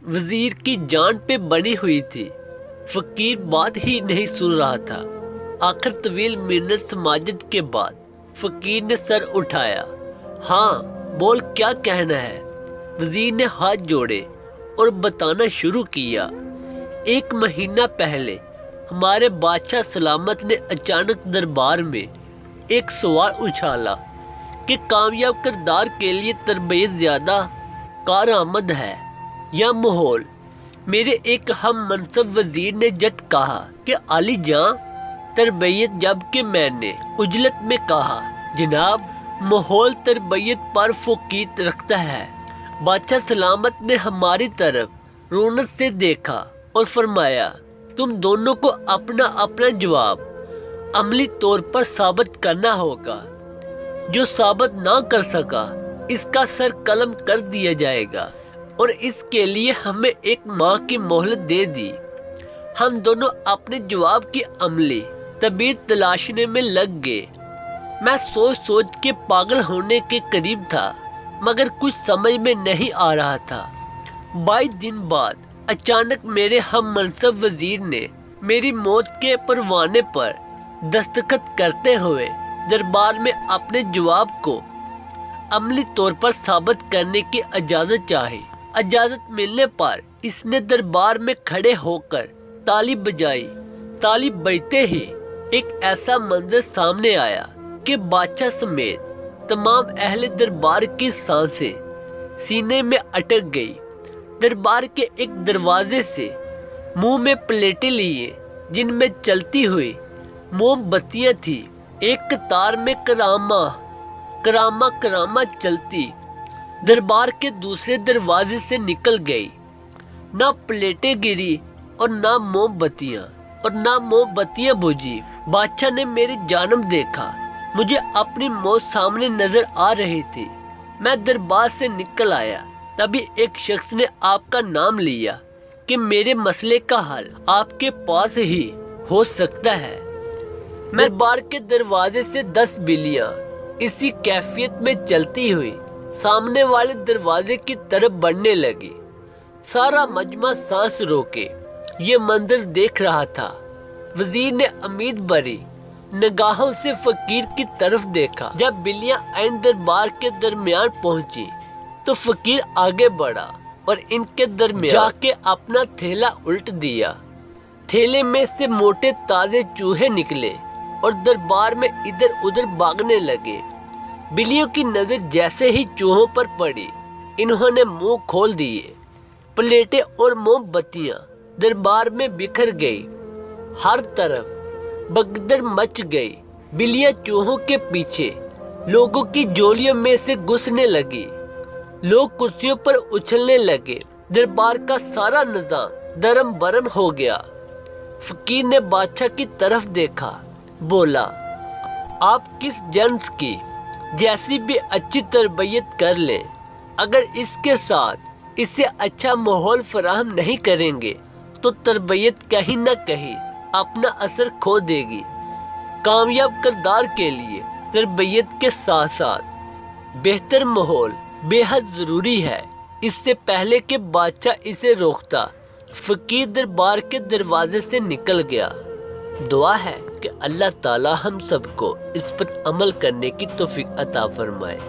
وزیر کی جان پہ بنی ہوئی تھی۔ فقیر بات ہی نہیں سن رہا تھا۔ آخر طویل منت سماجت کے بعد فقیر نے سر اٹھایا۔ ہاں بول، کیا کہنا ہے؟ وزیر نے ہاتھ جوڑے اور بتانا شروع کیا۔ 1 مہینہ پہلے ہمارے بادشاہ سلامت نے اچانک دربار میں ایک سوال اچھالا کہ کامیاب کردار کے لیے تربیت زیادہ کارآمد ہے یا ماحول۔ میرے ایک ہم منصب وزیر نے جٹ کہا کہ عالی جاں تربیت، جبکہ میں نے عجلت میں کہا جناب ماحول تربیت پر فوقیت رکھتا ہے۔ بادشاہ سلامت نے ہماری طرف رونق سے دیکھا اور فرمایا تم دونوں کو اپنا اپنا جواب عملی طور پر ثابت کرنا ہوگا۔ جو ثابت نہ کر سکا اس کا سر قلم کر دیا جائے گا، اور اس کے لیے ہمیں 1 ماہ کی مہلت دے دی۔ ہم دونوں اپنے جواب کی عملی تعبیر تلاشنے میں لگ گئے۔ میں سوچ سوچ کے پاگل ہونے کے قریب تھا، مگر کچھ سمجھ میں نہیں آ رہا تھا۔ 22 دن بعد اچانک میرے ہم منصب وزیر نے میری موت کے پروانے پر دستخط کرتے ہوئے دربار میں اپنے جواب کو عملی طور پر ثابت کرنے کی اجازت چاہی۔ اجازت ملنے پر اس نے دربار میں کھڑے ہو کر تالی بجائی۔ تالی بجتے ہی ایک ایسا منظر سامنے آیا کہ بادشاہ سمیت تمام اہل دربار کی سانسیں سینے میں اٹک گئی۔ دربار کے ایک دروازے سے منہ میں پلیٹیں لیے جن میں چلتی ہوئی موم بتیاں تھیں، ایک قطار میں کرامہ چلتی دربار کے دوسرے دروازے سے نکل گئی۔ نہ پلیٹیں گری اور نہ موم بتیاں بجھی۔ بادشاہ نے میری جانب دیکھا۔ مجھے اپنی موت سامنے نظر آ رہی تھی۔ میں دربار سے نکل آیا، تبھی ایک شخص نے آپ کا نام لیا کہ میرے مسئلے کا حل آپ کے پاس ہی ہو سکتا ہے۔ دربار کے دروازے سے 10 بلیاں اسی کیفیت میں چلتی ہوئی سامنے والے دروازے کی طرف بڑھنے لگی۔ سارا مجمع سانس روکے یہ منظر دیکھ رہا تھا۔ وزیر نے امید بھری نگاہوں سے فقیر کی طرف دیکھا۔ جب بلیاں عین دربار کے درمیان پہنچی تو فقیر آگے بڑھا اور ان کے درمیان جا کے اپنا تھیلا الٹ دیا۔ تھیلے میں سے موٹے تازے چوہے نکلے اور دربار میں ادھر ادھر بھاگنے لگے۔ بلیوں کی نظر جیسے ہی چوہوں پر پڑی، انہوں نے منہ کھول دیے۔ پلیٹیں اور موم بتیاں دربار میں بکھر گئی۔ ہر طرف بھگدڑ مچ گئی۔ بلیاں چوہوں کے پیچھے لوگوں کی جولیوں میں سے گھسنے لگی۔ لوگ کرسیوں پر اچھلنے لگے۔ دربار کا سارا نظام درم برم ہو گیا۔ فقیر نے بادشاہ کی طرف دیکھا، بولا آپ کس جنس کی جیسی بھی اچھی تربیت کر لیں، اگر اس کے ساتھ اسے اچھا ماحول فراہم نہیں کریں گے تو تربیت کہیں نہ کہیں اپنا اثر کھو دے گی۔ کامیاب کردار کے لیے تربیت کے ساتھ ساتھ بہتر ماحول بے حد ضروری ہے۔ اس سے پہلے کہ بادشاہ اسے روکتا، فقیر دربار کے دروازے سے نکل گیا۔ دعا ہے کہ اللہ تعالی ہم سب کو اس پر عمل کرنے کی توفیق عطا فرمائے۔